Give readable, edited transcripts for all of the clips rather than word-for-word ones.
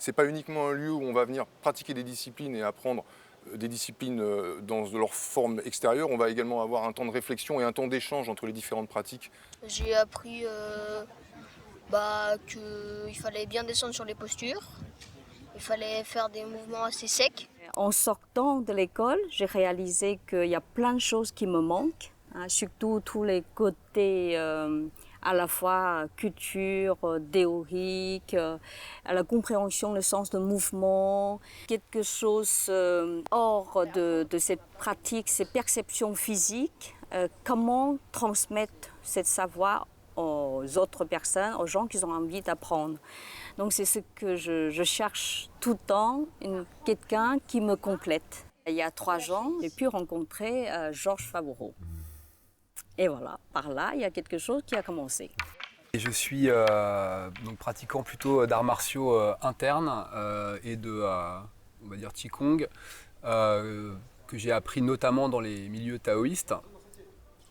Ce n'est pas uniquement un lieu où on va venir pratiquer des disciplines et apprendre des disciplines dans leur forme extérieure. On va également avoir un temps de réflexion et un temps d'échange entre les différentes pratiques. J'ai appris qu'il fallait bien descendre sur les postures, il fallait faire des mouvements assez secs. En sortant de l'école, j'ai réalisé qu'il y a plein de choses qui me manquent, hein, surtout tous les côtés à la fois culture, théorique, la compréhension, le sens de mouvement, quelque chose hors de cette pratique, ces perceptions physiques, comment transmettre ce savoir aux autres personnes, aux gens qui ont envie d'apprendre. Donc c'est ce que je cherche tout le temps, quelqu'un qui me complète. Il y a 3 ans, j'ai pu rencontrer Georges Favreau. Et voilà, par là, il y a quelque chose qui a commencé. Et je suis donc pratiquant plutôt d'arts martiaux internes et de, on va dire, Qigong, que j'ai appris notamment dans les milieux taoïstes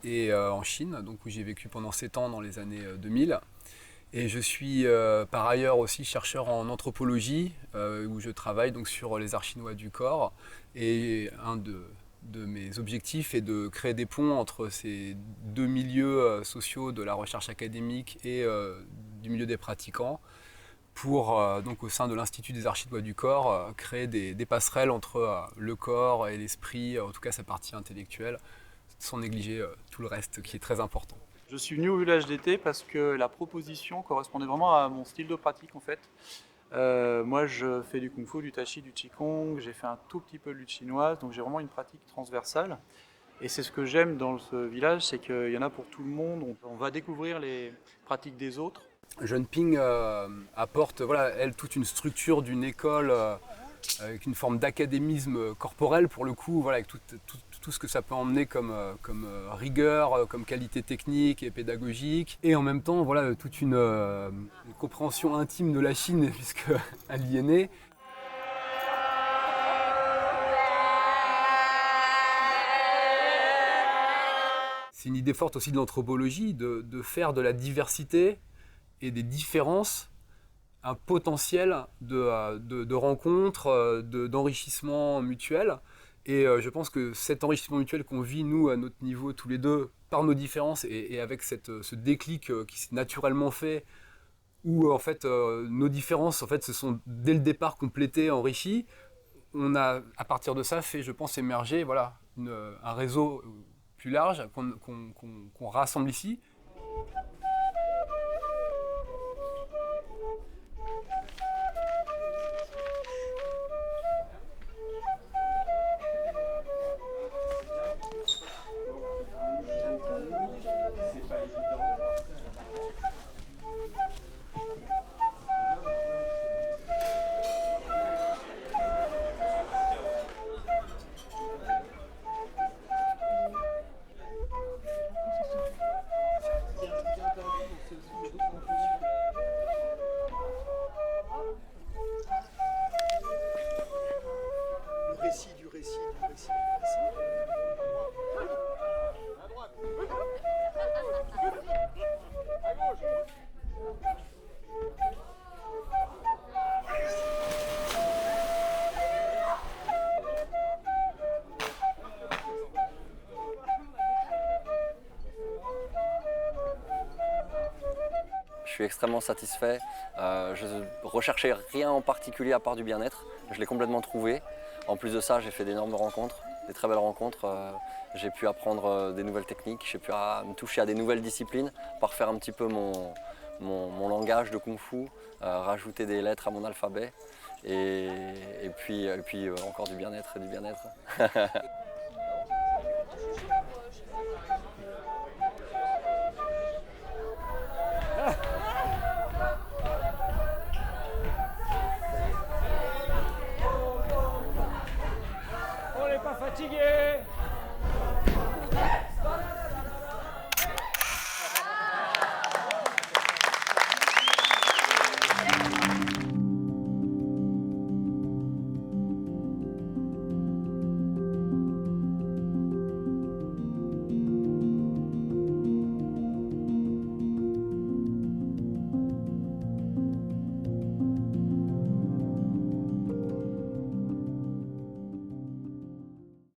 et en Chine, donc où j'ai vécu pendant 7 ans dans les années 2000. Et je suis par ailleurs aussi chercheur en anthropologie, où je travaille donc sur les arts chinois du corps. Et un de mes objectifs est de créer des ponts entre ces 2 milieux sociaux de la recherche académique et du milieu des pratiquants pour, donc au sein de l'Institut des arts chinois du corps, créer des passerelles entre le corps et l'esprit, en tout cas sa partie intellectuelle, sans négliger tout le reste qui est très important. Je suis venu au village d'été parce que la proposition correspondait vraiment à mon style de pratique en fait. Moi je fais du kung fu, du tai chi, du qigong, j'ai fait un tout petit peu de lutte chinoise, donc j'ai vraiment une pratique transversale. Et c'est ce que j'aime dans ce village, c'est qu'il y en a pour tout le monde, on va découvrir les pratiques des autres. Jeune Ping apporte elle, toute une structure d'une école avec une forme d'académisme corporel pour le coup, avec tout ce que ça peut emmener comme rigueur, comme qualité technique et pédagogique, et en même temps toute une compréhension intime de la Chine puisqu'elle y est née. C'est une idée forte aussi de l'anthropologie, de faire de la diversité et des différences un potentiel de rencontres, d'enrichissement mutuel. Et je pense que cet enrichissement mutuel qu'on vit, nous, à notre niveau, tous les deux, par nos différences et avec ce déclic qui s'est naturellement fait, où en fait nos différences en fait, se sont dès le départ complétées, enrichies, on a à partir de ça fait, je pense, émerger un réseau plus large qu'on rassemble ici. Je suis extrêmement satisfait. Je ne recherchais rien en particulier à part du bien-être. Je l'ai complètement trouvé. En plus de ça, j'ai fait d'énormes rencontres, des très belles rencontres. J'ai pu apprendre des nouvelles techniques, j'ai pu me toucher à des nouvelles disciplines, parfaire un petit peu mon langage de kung-fu, rajouter des lettres à mon alphabet. Et puis encore du bien-être et du bien-être. On n'est pas fatigué.